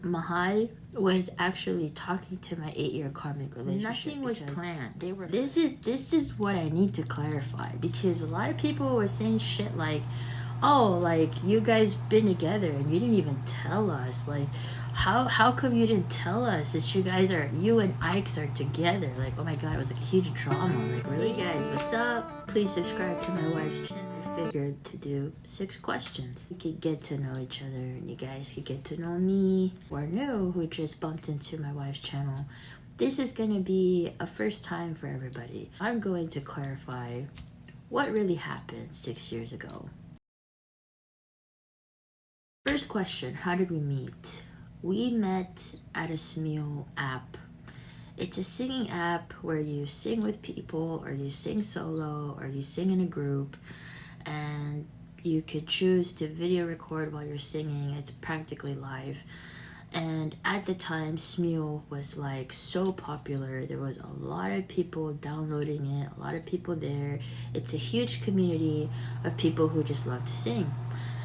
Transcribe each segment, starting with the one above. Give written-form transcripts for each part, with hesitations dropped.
Mahal was actually talking to my 8-year karmic relationship. Nothing was planned. This is what I need to clarify, because a lot of people were saying shit like, oh, like, you guys been together and you didn't even tell us. Like, how come you didn't tell us that you and Ike's are together? Like, oh my god, it was like a huge drama. Like, really, guys, what's up? Please subscribe to my wife's channel. I figured to do 6 questions. We could get to know each other, and you guys could get to know me, or new, who just bumped into my wife's channel. This is gonna be a first time for everybody. I'm going to clarify what really happened 6 years ago. First question, how did we meet? We met at a Smule app. It's a singing app where you sing with people, or you sing solo, or you sing in a group, and you could choose to video record while you're singing. It's practically live. And at the time, Smule was like so popular. There was a lot of people downloading it, a lot of people there. It's a huge community of people who just love to sing.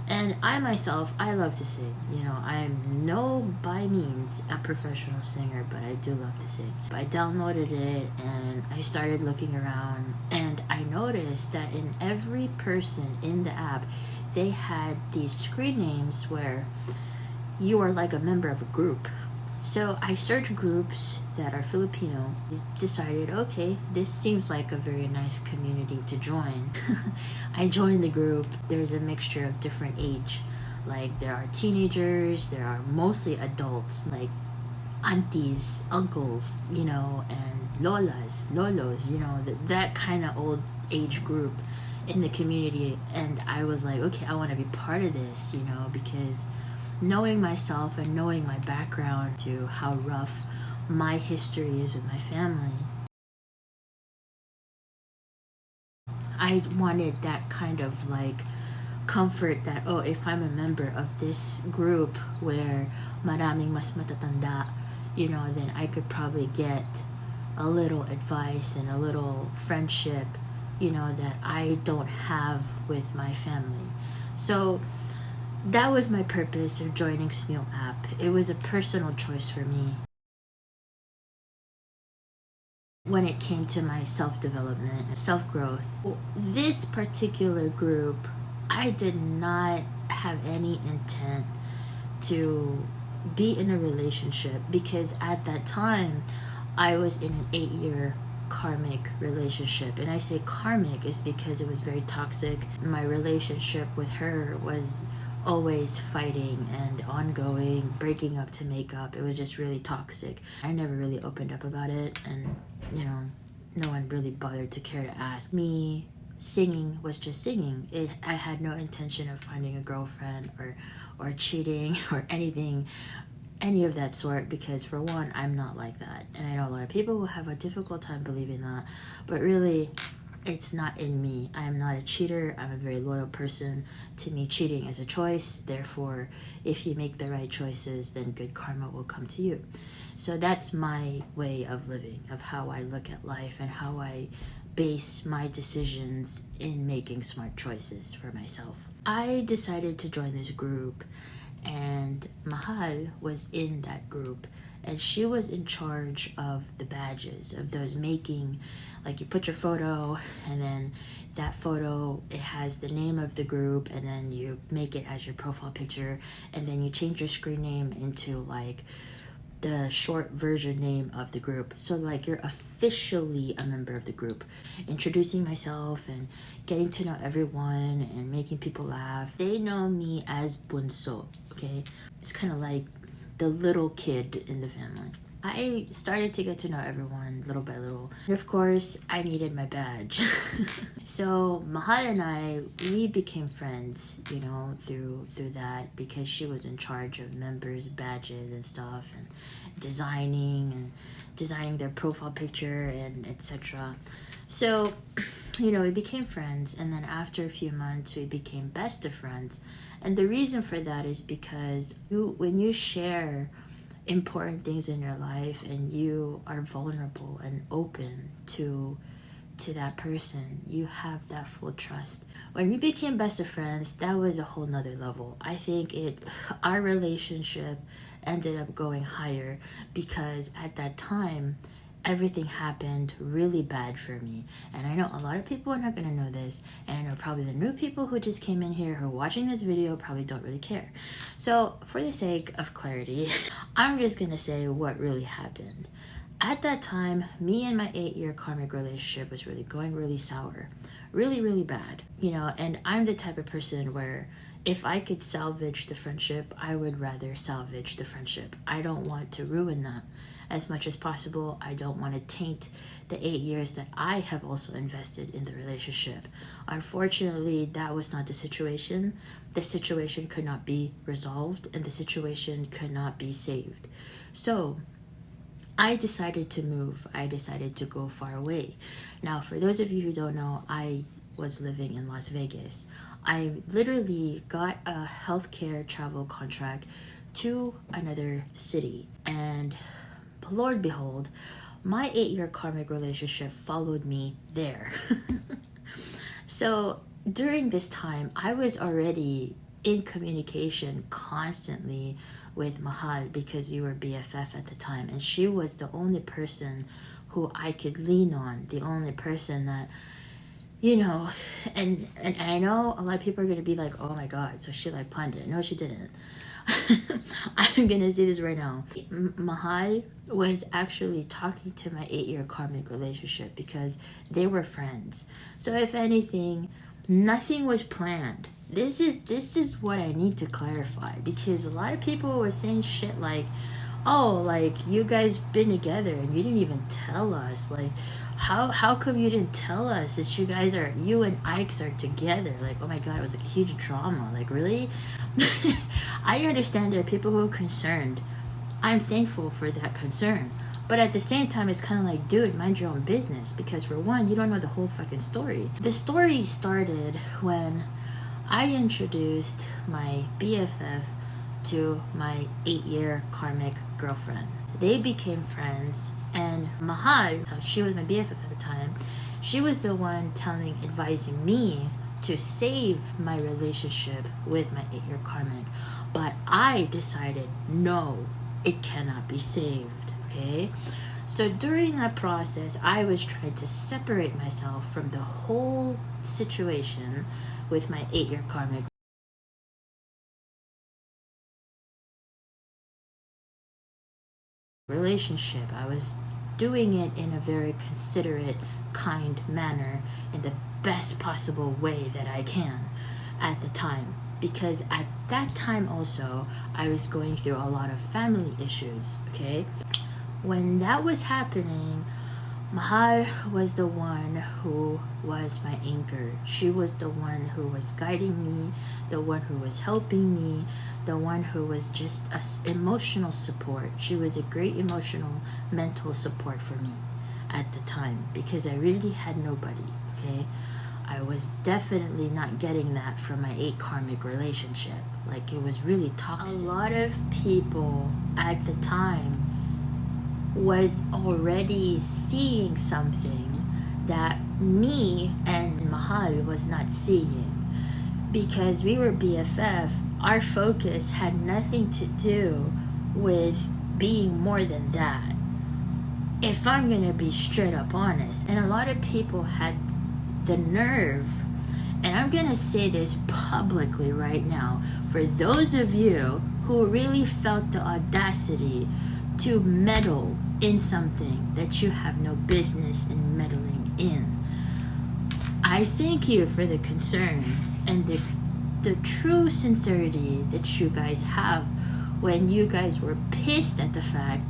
And I myself, I love to sing. You know, I'm no by means a professional singer, but I do love to sing. I downloaded it and I started looking around, and I noticed that in every person in the app, they had these screen names where you are like a member of a group. So I searched groups that are Filipino, decided, okay, this seems like a very nice community to join. I joined the group. There's a mixture of different age. Like, there are teenagers, there are mostly adults, like aunties, uncles, you know, and lolas, lolos, you know, that kind of old age group in the community. And I was like, okay, I want to be part of this, you know, because knowing myself and knowing my background to how rough my history is with my family, I wanted that kind of like comfort that, oh, if I'm a member of this group where maraming mas matatanda, you know, then I could probably get a little advice and a little friendship, you know, that I don't have with my family. So that was my purpose of joining Smule app. It was a personal choice for me. When it came to my self-development and self-growth, this particular group, I did not have any intent to be in a relationship, because at that time I was in an 8-year karmic relationship. And I say karmic is because it was very toxic. My relationship with her was always fighting and ongoing, breaking up to make up. It was just really toxic. I never really opened up about it, and you know, no one really bothered to care to ask me. Singing was just singing. I had no intention of finding a girlfriend or cheating or anything, any of that sort, because for one, I'm not like that. And I know a lot of people will have a difficult time believing that, but really, it's not in me. I am not a cheater. I'm a very loyal person. To me, cheating is a choice. Therefore, if you make the right choices, then good karma will come to you. So that's my way of living, of how I look at life and how I base my decisions in making smart choices for myself. I decided to join this group, and Mahal was in that group, and she was in charge of the badges, of those making, like, you put your photo, and then that photo, it has the name of the group, and then you make it as your profile picture, and then you change your screen name into like the short version name of the group. So like, you're officially a member of the group. Introducing myself and getting to know everyone and making people laugh. They know me as Bunso, okay? It's kind of like the little kid in the family. I started to get to know everyone little by little. And of course, I needed my badge. So Mahal and we became friends, you know, through that, because she was in charge of members' badges and stuff, and designing their profile picture and etc. So, you know, we became friends, and then after a few months, we became best of friends. And the reason for that is because when you share important things in your life and you are vulnerable and open to that person, you have that full trust. When we became best of friends, that was a whole nother level. I think our relationship ended up going higher because at that time everything happened really bad for me. And I know a lot of people are not going to know this, and I know probably the new people who just came in here who are watching this video probably don't really care. So for the sake of clarity, I'm just going to say what really happened. At that time, me and my 8-year karmic relationship was really going really sour, really bad, you know. And I'm the type of person where if I could salvage the friendship, I would rather salvage the friendship. I don't want to ruin that as much as possible. I don't want to taint the 8 years that I have also invested in the relationship. Unfortunately, that was not the situation. The situation could not be resolved, and the situation could not be saved. So I decided to move. I decided to go far away. Now, for those of you who don't know, I was living in Las Vegas. I literally got a healthcare travel contract to another city, and Lord behold, my 8-year karmic relationship followed me there. So during this time, I was already in communication constantly with Mahal because we were BFF at the time, and she was the only person who I could lean on, the only person that, you know. And I know a lot of people are going to be like, oh my god, so she like planned it. No, she didn't. I'm gonna say this right now. Mahal was actually talking to my 8-year karmic relationship because they were friends. So if anything, nothing was planned. This is what I need to clarify, because a lot of people were saying shit like, oh, like, you guys been together and you didn't even tell us. Like, how come you didn't tell us that you and Ike's are together? Like, oh my god, it was like a huge drama. Like, really? I understand there are people who are concerned. I'm thankful for that concern. But at the same time, it's kind of like, dude, mind your own business. Because for one, you don't know the whole fucking story. The story started when I introduced my BFF to my 8-year karmic girlfriend. They became friends, and Mahal, she was my BFF at the time, she was the one advising me to save my relationship with my 8-year karmic. But I decided, no, it cannot be saved, okay? So during that process, I was trying to separate myself from the whole situation with my 8-year karmic relationship. I was doing it in a very considerate, kind manner, in the best possible way that I can at the time. Because at that time also, I was going through a lot of family issues, okay? When that was happening, Mahal was the one who was my anchor. She was the one who was guiding me, the one who was helping me, the one who was just emotional support. She was a great emotional, mental support for me at the time, because I really had nobody, okay? I was definitely not getting that from my 8 karmic relationship. Like, it was really toxic. A lot of people at the time was already seeing something that me and Mahal was not seeing. Because we were BFF, our focus had nothing to do with being more than that. If I'm gonna be straight up honest, and a lot of people had the nerve, and I'm gonna say this publicly right now, for those of you who really felt the audacity to meddle in something that you have no business in meddling in, I thank you for the concern and the true sincerity that you guys have when you guys were pissed at the fact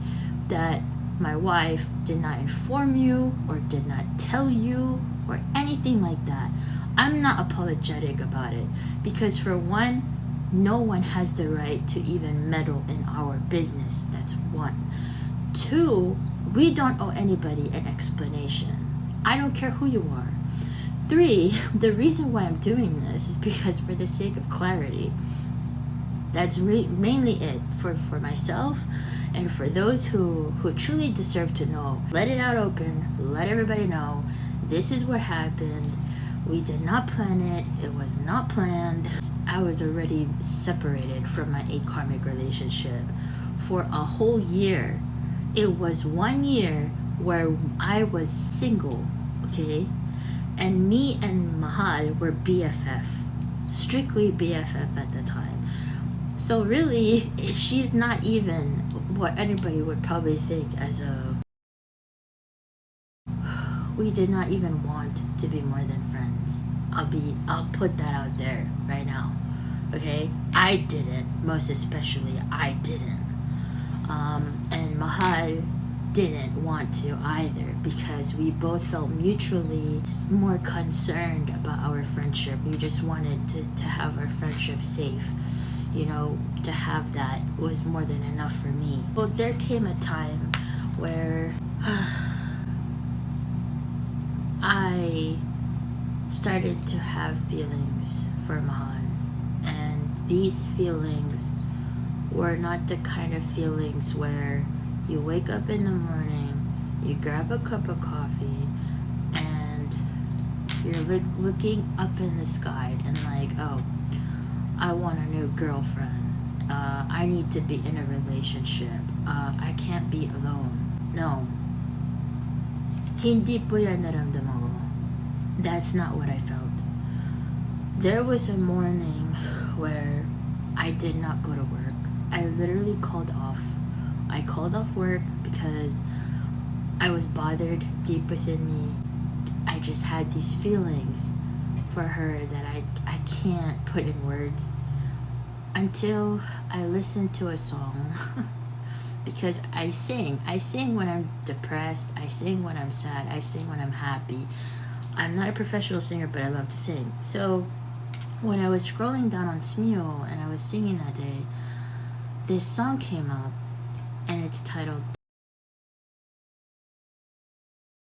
that my wife did not inform you or did not tell you or anything like that. I'm not apologetic about it, because for one, no one has the right to even meddle in our business. That's one. Two, we don't owe anybody an explanation. I don't care who you are. Three, the reason why I'm doing this is because, for the sake of clarity, that's mainly it for myself and for those who truly deserve to know. Let it out open, let everybody know this is what happened. We did not plan it. It was not planned. I was already separated from my 8 karmic relationship for a whole year. It was 1 year where I was single, okay? And me and Mahal were BFF, strictly BFF at the time. So really, she's not even what anybody would probably think as a... We did not even want to be more than friends. I'll put that out there right now. Okay? I didn't, most especially I didn't. And Mahal didn't want to either, because we both felt mutually more concerned about our friendship. We just wanted to have our friendship safe. You know, to have that was more than enough for me. Well, there came a time where I started to have feelings for Mahal, and these feelings were not the kind of feelings where you wake up in the morning, you grab a cup of coffee, and you're looking up in the sky and like, oh, I want a new girlfriend. I need to be in a relationship. I can't be alone. No. Hindi po yan naramdaman ko. That's not what I felt. There was a morning where I did not go to work. I literally called off. I called off work because I was bothered deep within me. I just had these feelings for her that I can't put in words until I listened to a song. Because I sing when I'm depressed, I sing when I'm sad, I sing when I'm happy. I'm not a professional singer, but I love to sing. So when I was scrolling down on Smeo and I was singing that day, this song came up, and it's titled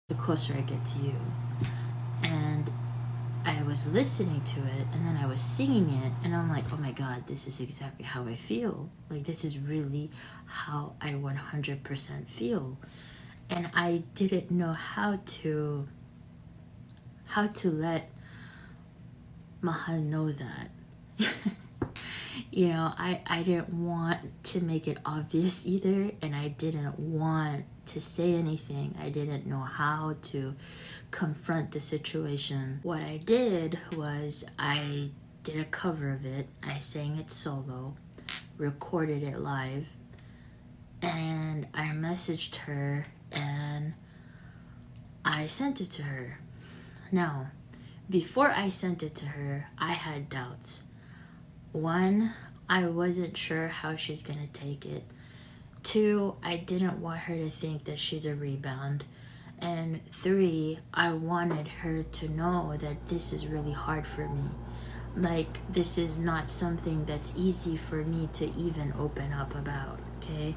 The Closer I Get to You. And I was listening to it, and then I was singing it, and I'm like, oh my god, this is exactly how I feel. Like, this is really how I 100% feel. And I didn't know how to let Mahal know that. You know, I didn't want to make it obvious either, and I didn't want to say anything. I didn't know how to confront the situation. What I did was I did a cover of it. I sang it solo, recorded it live, and I messaged her and I sent it to her. Now, before I sent it to her, I had doubts. One, I wasn't sure how she's gonna take it. Two, I didn't want her to think that she's a rebound. And three, I wanted her to know that this is really hard for me. Like, this is not something that's easy for me to even open up about, okay?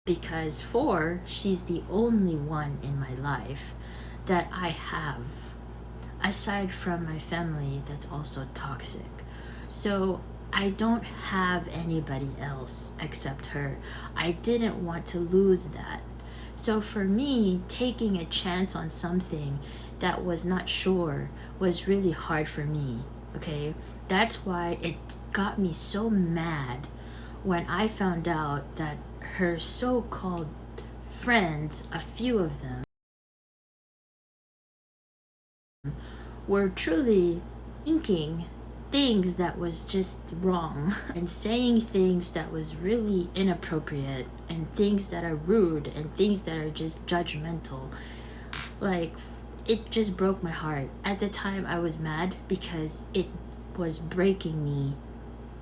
Because four, she's the only one in my life that I have, aside from my family, that's also toxic. So I don't have anybody else except her. I didn't want to lose that. So for me, taking a chance on something that was not sure was really hard for me, okay? That's why it got me so mad when I found out that her so-called friends, a few of them, were truly thinking things that was just wrong and saying things that was really inappropriate and things that are rude and things that are just judgmental. Like, it just broke my heart. At the time, I was mad because it was breaking me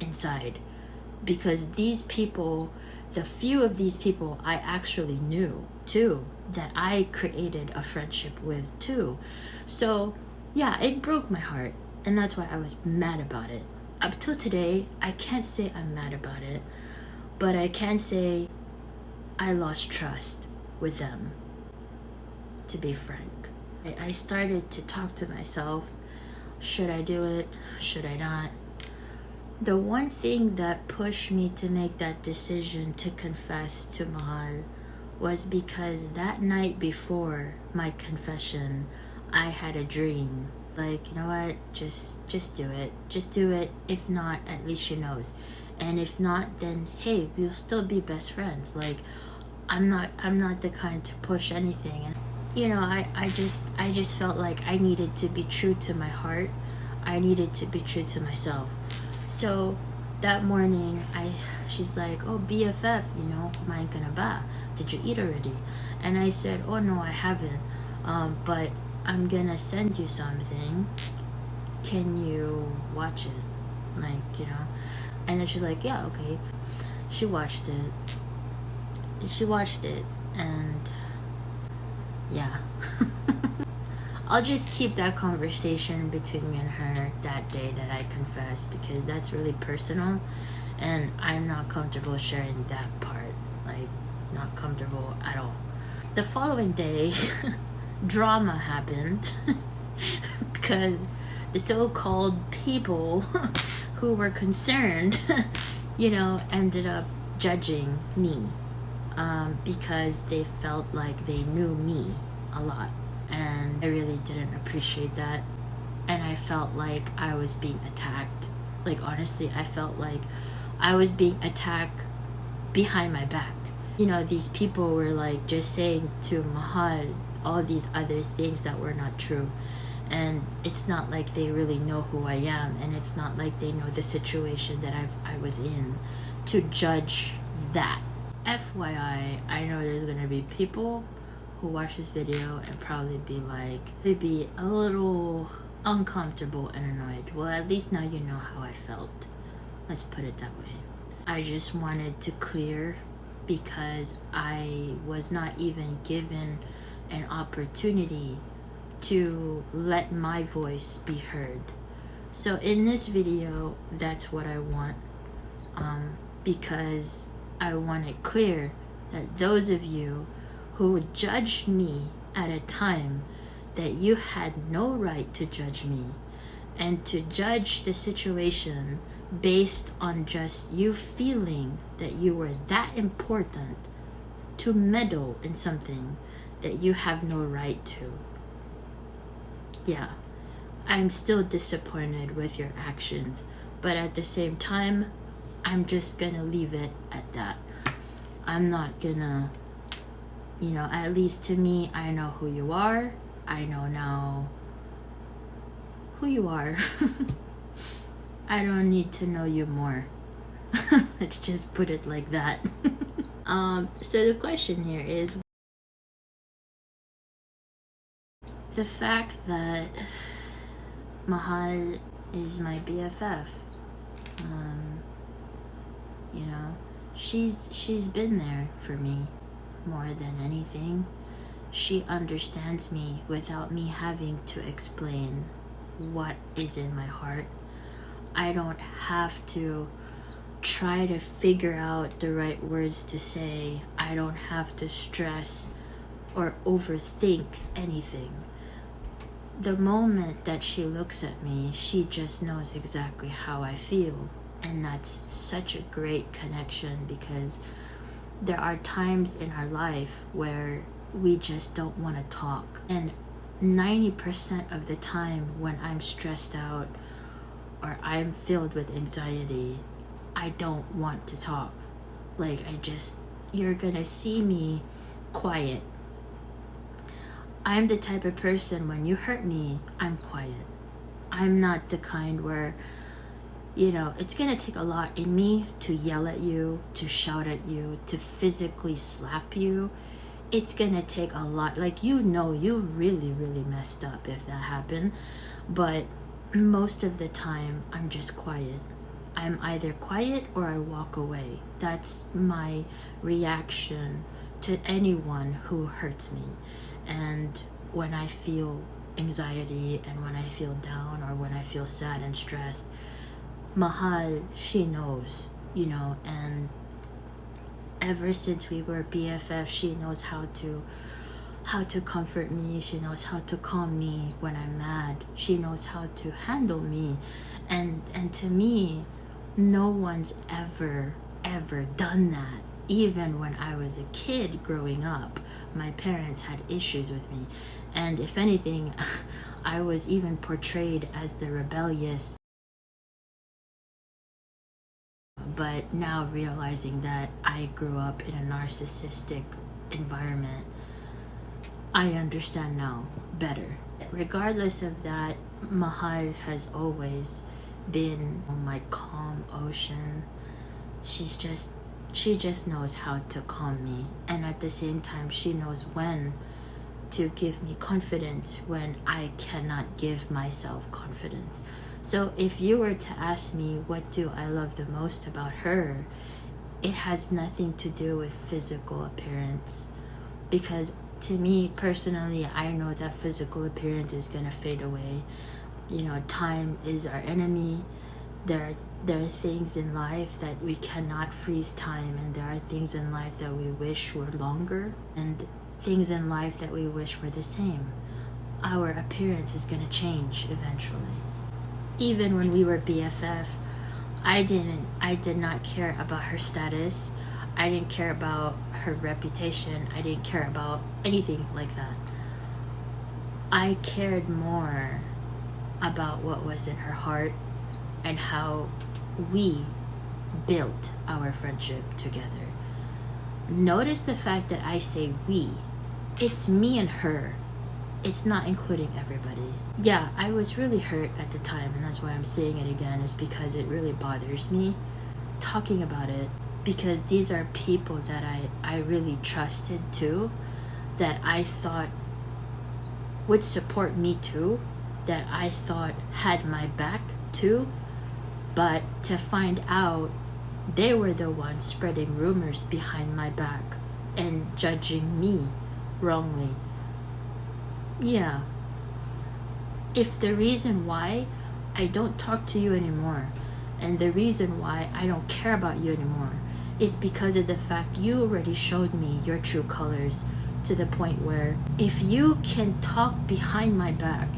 inside. Because these people, the few of these people I actually knew too, that I created a friendship with too. So yeah, it broke my heart, and that's why I was mad about it. Up till today, I can't say I'm mad about it, but I can say I lost trust with them, to be frank. I started to talk to myself. Should I do it? Should I not? The one thing that pushed me to make that decision to confess to Mahal was because that night before my confession, I had a dream. Like, you know what? Just do it. Just do it. If not, at least she knows. And if not, then hey, we'll still be best friends. Like, I'm not the kind to push anything. And I just felt like I needed to be true to my heart. I needed to be true to myself. So that morning, she's like, oh, BFF, kumain ka na ba? Did you eat already? And I said, oh no, I haven't. But I'm gonna send you something. Can you watch it? And then she's like, yeah, okay. She watched it. And yeah. I'll just keep that conversation between me and her that day that I confessed, because that's really personal and I'm not comfortable sharing that part. Like, not comfortable at all. The following day, drama happened because the so-called people who were concerned, ended up judging me because they felt like they knew me a lot. And I really didn't appreciate that. And I felt like I was being attacked. Like, honestly, I felt like I was being attacked behind my back. These people were like just saying to Mahal all these other things that were not true. And it's not like they really know who I am, and it's not like they know the situation that I was in to judge that. FYI, I know there's gonna be people who watch this video and probably be like, maybe a little uncomfortable and annoyed. Well, at least now you know how I felt. Let's put it that way. I just wanted to clear, because I was not even given an opportunity to let my voice be heard. So in this video, that's what I want, because I want it clear that those of you who judged me at a time that you had no right to judge me, and to judge the situation based on just you feeling that you were that important to meddle in something that you have no right to. Yeah, I'm still disappointed with your actions, but at the same time, I'm just gonna leave it at that. I'm not gonna, at least to me, I know who you are. I know now who you are. I don't need to know you more. Let's just put it like that. So the question here is, the fact that Mahal is my BFF. She's been there for me more than anything. She understands me without me having to explain what is in my heart. I don't have to try to figure out the right words to say. I don't have to stress or overthink anything. The moment that she looks at me, she just knows exactly how I feel. And that's such a great connection, because there are times in our life where we just don't want to talk. And 90% of the time when I'm stressed out or I'm filled with anxiety, I don't want to talk. Like, you're gonna see me quiet. I'm the type of person, when you hurt me, I'm quiet. I'm not the kind where, it's gonna take a lot in me to yell at you, to shout at you, to physically slap you. It's gonna take a lot. Like, you really, really messed up if that happened. But most of the time, I'm just quiet. I'm either quiet or I walk away. That's my reaction to anyone who hurts me. And when I feel anxiety, and when I feel down, or when I feel sad and stressed, Mahal, she knows, and ever since we were BFF, she knows how to comfort me. She knows how to calm me when I'm mad. She knows how to handle me. And to me, no one's ever done that. Even when I was a kid growing up, my parents had issues with me. And if anything, I was even portrayed as the rebellious But now realizing that I grew up in a narcissistic environment, I understand now better. Regardless of that, Mahal has always been my calm ocean. She just knows how to calm me, and at the same time she knows when to give me confidence when I cannot give myself confidence. So if you were to ask me what do I love the most about her, it has nothing to do with physical appearance, because to me personally, I know that physical appearance is gonna fade away. You know, time is our enemy. There are things in life that we cannot freeze time, and there are things in life that we wish were longer, and things in life that we wish were the same. Our appearance is gonna change eventually. Even when we were BFF, I did not care about her status. I didn't care about her reputation. I didn't care about anything like that. I cared more about what was in her heart and how we built our friendship together. Notice the fact that I say we. It's me and her. It's not including everybody. Yeah, I was really hurt at the time, and that's why I'm saying it again, is because it really bothers me talking about it, because these are people that I really trusted too, that I thought would support me too, that I thought had my back too, but to find out they were the ones spreading rumors behind my back and judging me wrongly. Yeah. If the reason why I don't talk to you anymore, and the reason why I don't care about you anymore, is because of the fact you already showed me your true colors, to the point where if you can talk behind my back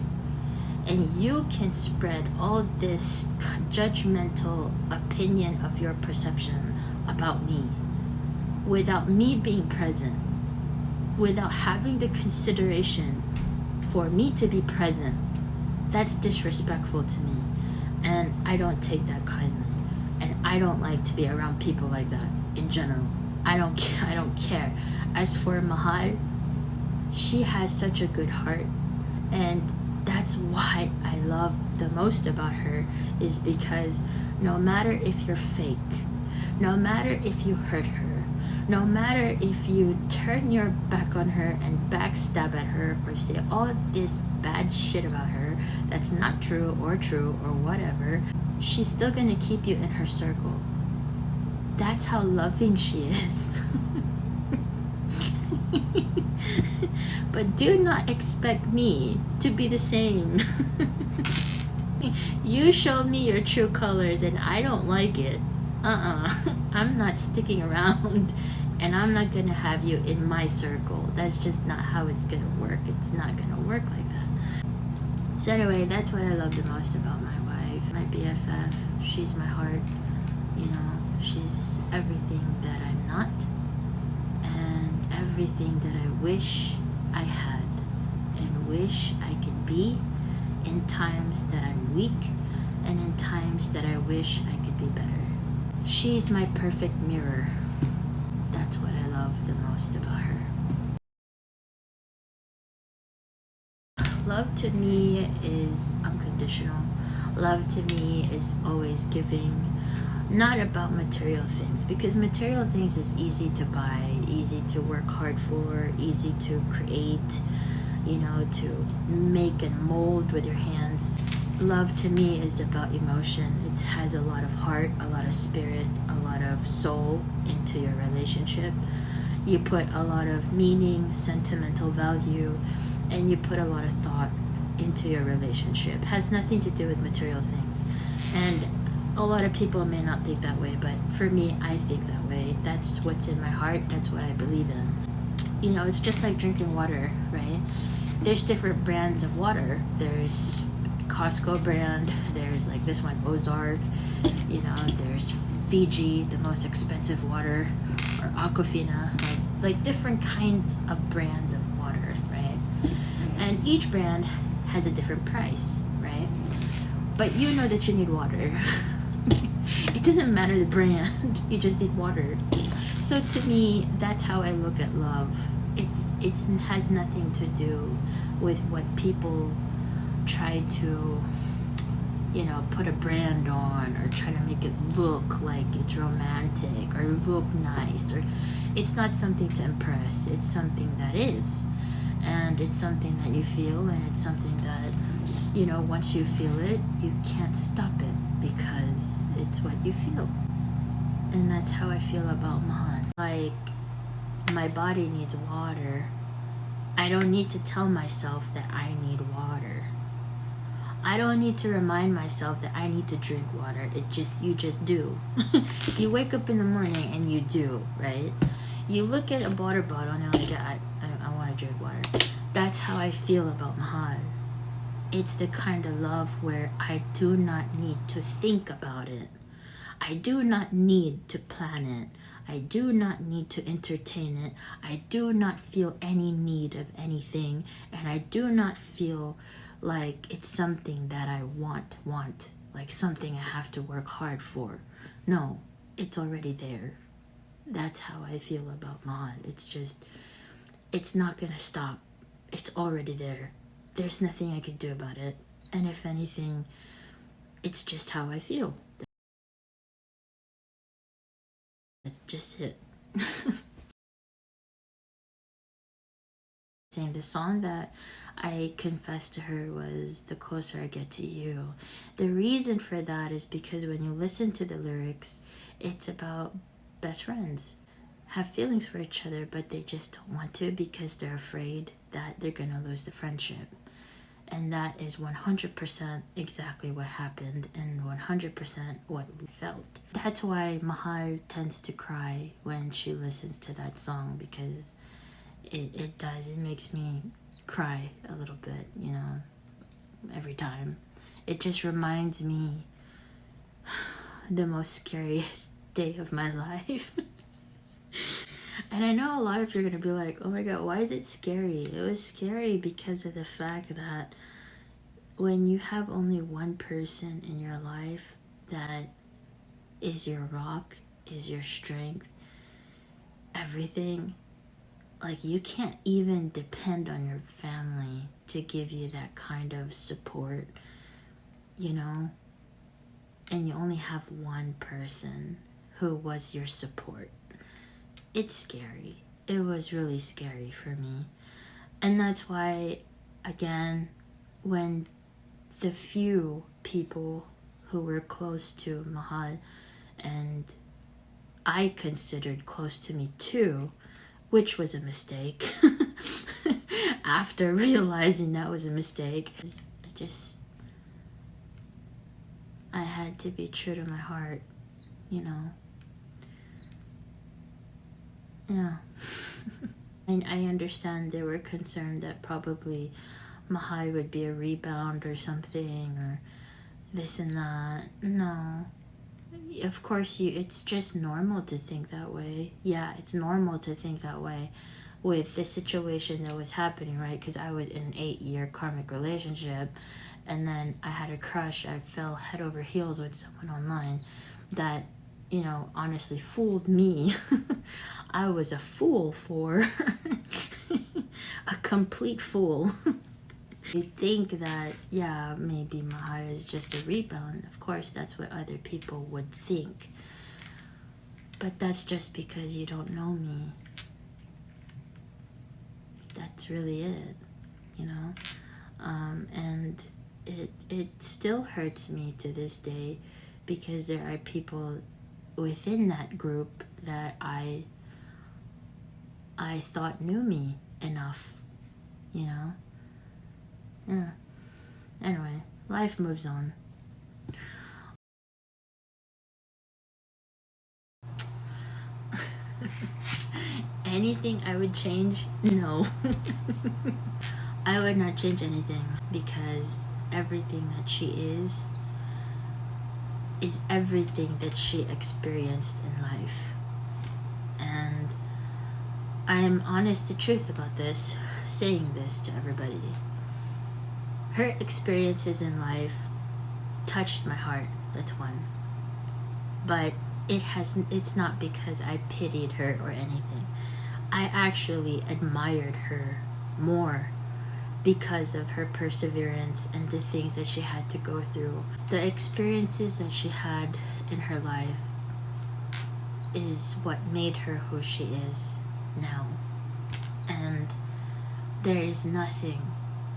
and you can spread all this judgmental opinion of your perception about me without me being present, without having the consideration for me to be present, that's disrespectful to me, and I don't take that kindly, and I don't like to be around people like that in general. I don't care. As for Mahal, she has such a good heart, and that's why I love the most about her, is because no matter if you're fake, no matter if you hurt her, no matter if you turn your back on her and backstab at her or say all this bad shit about her that's not true or whatever, she's still gonna keep you in her circle. That's how loving she is. But do not expect me to be the same. You show me your true colors and I don't like it. I'm not sticking around, and I'm not gonna have you in my circle. That's just not how it's gonna work. It's not gonna work like that. So anyway, that's what I love the most about my wife, my BFF. She's my heart. You know, she's everything that I'm not, and everything that I wish I had and wish I could be, in times that I'm weak and in times that I wish I could be better. She's my perfect mirror. That's what I love the most about her. Love to me is unconditional. Love to me is always giving, not about material things, because material things is easy to buy, easy to work hard for, easy to create, you know, to make and mold with your hands. Love to me is about emotion. It has a lot of heart, a lot of spirit, a lot of soul into your relationship. You put a lot of meaning, sentimental value, and you put a lot of thought into your relationship. It has nothing to do with material things. And a lot of people may not think that way, but for me, I think that way. That's what's in my heart. That's what I believe in. You know, it's just like drinking water, right? There's different brands of water. There's Costco brand, there's like this one, Ozark, you know, there's Fiji, the most expensive water, or Aquafina, like different kinds of brands of water, right? And each brand has a different price, right? But you know that you need water. It doesn't matter the brand. You just need water. So to me, that's how I look at love. It has nothing to do with what people try to, put a brand on, or try to make it look like it's romantic or look nice, or it's not something to impress. It's something that is, and it's something that you feel, and it's something that, once you feel it, you can't stop it because it's what you feel. And that's how I feel about Mahan. Like, my body needs water. I don't need to tell myself that I need water. I don't need to remind myself that I need to drink water. You just do. You wake up in the morning and you do, right? You look at a water bottle and you're like, I want to drink water. That's how I feel about Mahal. It's the kind of love where I do not need to think about it. I do not need to plan it. I do not need to entertain it. I do not feel any need of anything. And I do not feel like it's something that I want, like something I have to work hard for. No, it's already there. That's how I feel about Mahal. It's not gonna stop. It's already there. There's nothing I could do about it. And if anything, it's just how I feel. That's just it. The song that I confessed to her was The Closer I Get to You. The reason for that is because when you listen to the lyrics, it's about best friends. Have feelings for each other, but they just don't want to because they're afraid that they're gonna lose the friendship. And that is 100% exactly what happened, and 100% what we felt. That's why Mahal tends to cry when she listens to that song, because it does. It makes me cry a little bit, every time. It just reminds me the most scariest day of my life. And I know a lot of you are going to be like, oh my god, why is it scary? It was scary because of the fact that when you have only one person in your life that is your rock, is your strength, everything, like, you can't even depend on your family to give you that kind of support, and you only have one person who was your support. It's scary. It was really scary for me. And that's why, again, when the few people who were close to Mahal, and I considered close to me too, which was a mistake, after realizing that was a mistake, I had to be true to my heart, Yeah. And I understand they were concerned that probably Mahal would be a rebound or something, or this and that. No. Of course, it's just normal to think that way. Yeah, it's normal to think that way with the situation that was happening, right? Because I was in an 8-year karmic relationship, and then I had a crush. I fell head over heels with someone online that, honestly fooled me. I was a fool for a complete fool. You think that, yeah, maybe Mahal is just a rebound. Of course, that's what other people would think. But that's just because you don't know me. That's really it, And it still hurts me to this day, because there are people within that group that I thought knew me enough, Yeah. Anyway, life moves on. Anything I would change? No. I would not change anything, because everything that she is everything that she experienced in life. And I'm honest to truth about this, saying this to everybody. Her experiences in life touched my heart, that's one. but it's not because I pitied her or anything. I actually admired her more because of her perseverance and the things that she had to go through. The experiences that she had in her life is what made her who she is now. And there is nothing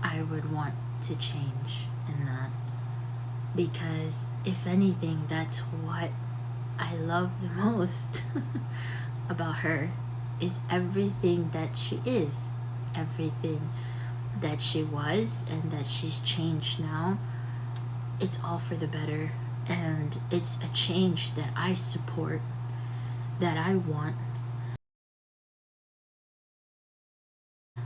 I would want to change in that. Because if anything, that's what I love the most about her, is everything that she is, everything that she was and that she's changed now. It's all for the better, and it's a change that I support, that I want,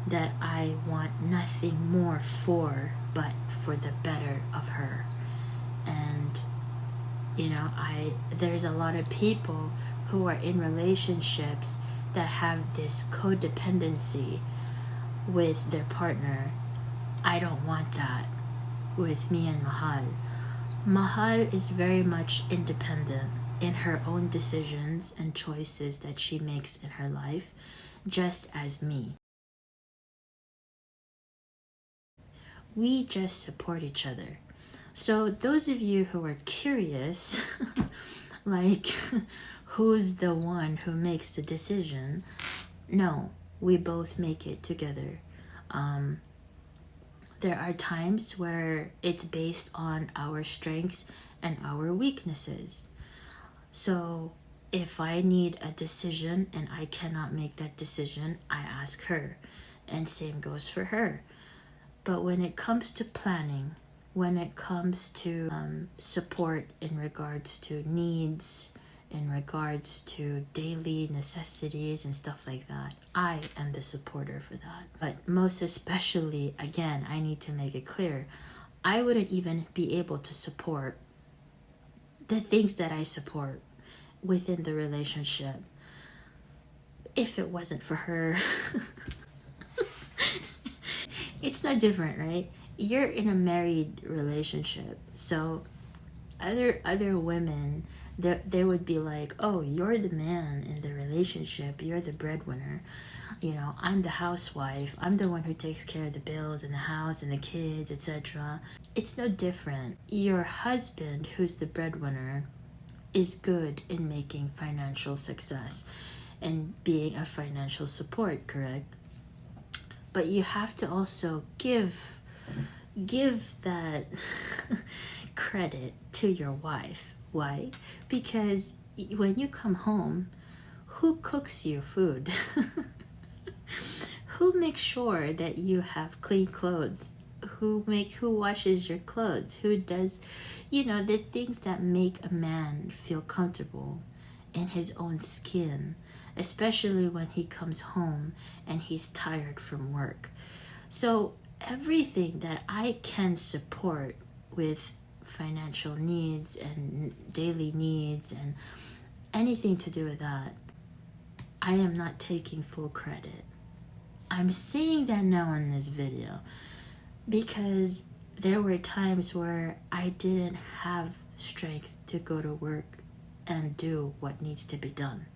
that I want nothing more for but for the better of her. And there's a lot of people who are in relationships that have this codependency with their partner. I don't want that with me and Mahal. Mahal is very much independent in her own decisions and choices that she makes in her life, just as me. We just support each other. So those of you who are curious, like who's the one who makes the decision, no, we both make it together. There are times where it's based on our strengths and our weaknesses. So if I need a decision and I cannot make that decision, I ask her, and same goes for her. But when it comes to planning, when it comes to support in regards to needs, in regards to daily necessities and stuff like that, I am the supporter for that. But most especially, again, I need to make it clear, I wouldn't even be able to support the things that I support within the relationship if it wasn't for her. It's no different, right? You're in a married relationship, so other women, they would be like, oh, you're the man in the relationship, you're the breadwinner, I'm the housewife, I'm the one who takes care of the bills and the house and the kids, etc. It's no different. Your husband, who's the breadwinner, is good in making financial success and being a financial support, correct? But you have to also give that credit to your wife. Why? Because when you come home, who cooks you food? Who makes sure that you have clean clothes? Who washes your clothes? Who does the things that make a man feel comfortable in his own skin, especially when he comes home and he's tired from work. So everything that I can support with financial needs and daily needs and anything to do with that, I am not taking full credit. I'm saying that now in this video because there were times where I didn't have strength to go to work and do what needs to be done.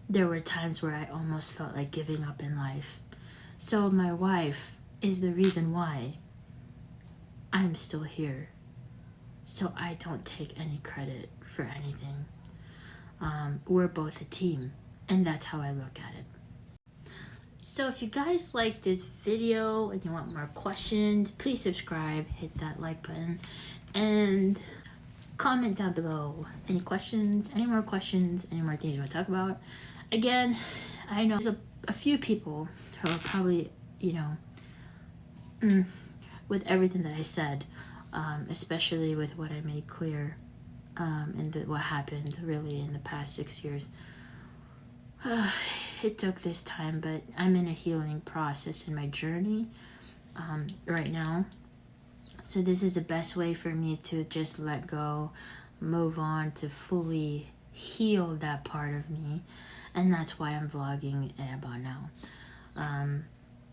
There were times where I almost felt like giving up in life. So my wife is the reason why I'm still here. So I don't take any credit for anything. We're both a team, and that's how I look at it. So if you guys like this video and you want more questions, please subscribe, hit that like button, and comment down below any questions, any more questions, any more things you want to talk about. Again, I know there's a few people who are probably, with everything that I said, especially with what I made clear and what happened really in the past 6 years. It took this time, but I'm in a healing process in my journey right now. So this is the best way for me to just let go, move on, to fully heal that part of me. And that's why I'm vlogging about now.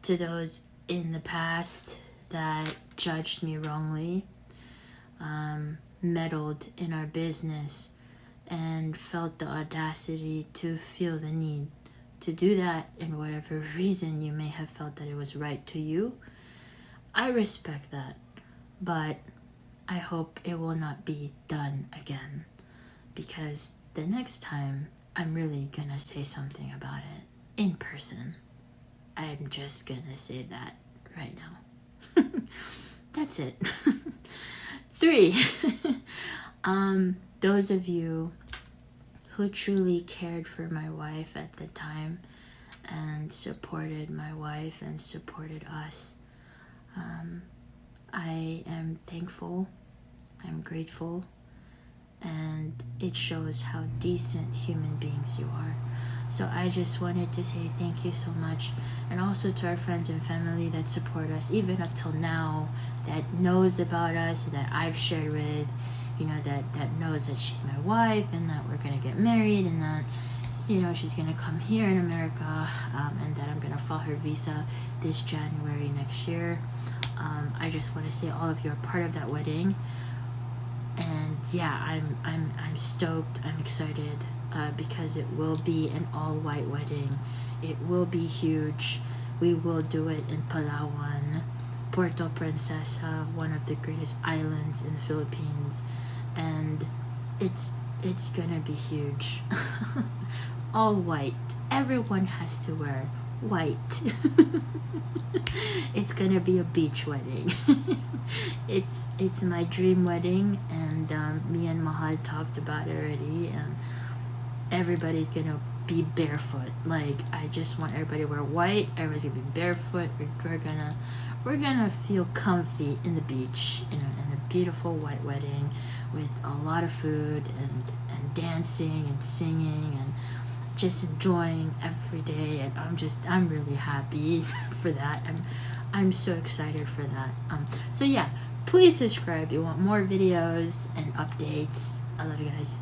To those in the past that judged me wrongly, meddled in our business, and felt the audacity to feel the need to do that, and whatever reason you may have felt that it was right to you, I respect that. But I hope it will not be done again, because the next time I'm really gonna say something about it in person. I'm just gonna say that right now. That's it. 3. Those of you who truly cared for my wife at the time and supported my wife and supported us, I am thankful, I'm grateful, and it shows how decent human beings you are. So I just wanted to say thank you so much, and also to our friends and family that support us even up till now, that knows about us, that I've shared with, you know, that knows that she's my wife and that we're gonna get married and that, you know, she's gonna come here in America, and that I'm gonna file her visa this January next year. I just want to say all of you are part of that wedding, and yeah, I'm stoked. I'm excited because it will be an all-white wedding. It will be huge. We will do it in Palawan, Puerto Princesa, one of the greatest islands in the Philippines, and it's gonna be huge. All white. Everyone has to wear white. It's gonna be a beach wedding. It's my dream wedding, and me and Mahal talked about it already, and everybody's gonna be barefoot. Like, I just want everybody to wear white. Everybody's gonna be barefoot. We're gonna feel comfy in the beach in a beautiful white wedding with a lot of food and dancing and singing and just enjoying every day. And I'm really happy for that. I'm so excited for that. So yeah, please subscribe if you want more videos and updates. I love you guys.